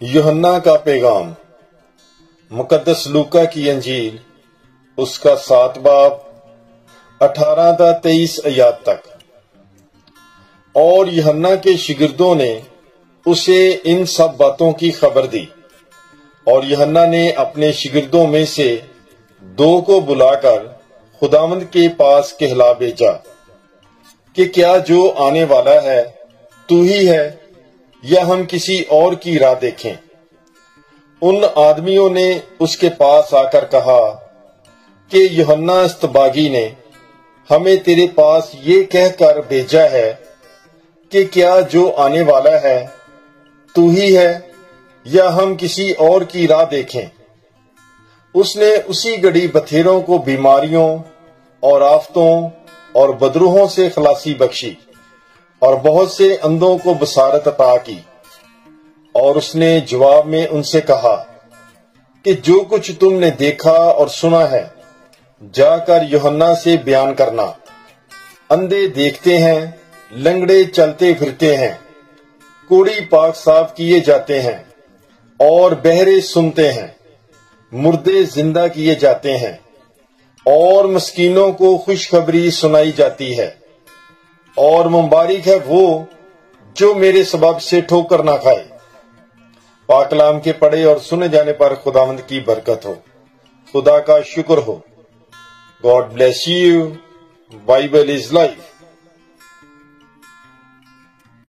یوحنا کا پیغام مقدس لوکا کی انجیل اس کا 7 باب 18 تا 23 آیات تک۔ اور یوحنا کے شاگردوں نے اسے ان سب باتوں کی خبر دی، اور یوحنا نے اپنے شاگردوں میں سے 2 کو بلا کر خداوند کے پاس کہلا بھیجا کہ کیا جو آنے والا ہے تو ہی ہے یا ہم کسی اور کی راہ دیکھیں؟ ان آدمیوں نے اس کے پاس آ کر کہا کہ یوحنا استباغی نے ہمیں تیرے پاس یہ کہہ کر بھیجا ہے کہ کیا جو آنے والا ہے تو ہی ہے یا ہم کسی اور کی راہ دیکھیں؟ اس نے اسی گھڑی بتھیروں کو بیماریوں اور آفتوں اور بدروحوں سے خلاصی بخشی، اور بہت سے اندھوں کو بصارت عطا کی۔ اور اس نے جواب میں ان سے کہا کہ جو کچھ تم نے دیکھا اور سنا ہے جا کر یوحنا سے بیان کرنا۔ اندھے دیکھتے ہیں، لنگڑے چلتے پھرتے ہیں، کوڑی پاک صاف کیے جاتے ہیں، اور بہرے سنتے ہیں، مردے زندہ کیے جاتے ہیں، اور مسکینوں کو خوشخبری سنائی جاتی ہے۔ اور مبارک ہے وہ جو میرے سبب سے ٹھوکر نہ کھائے۔ پاک کلام کے پڑھے اور سنے جانے پر خداوند کی برکت ہو، خدا کا شکر ہو۔ God bless you. Bible is life.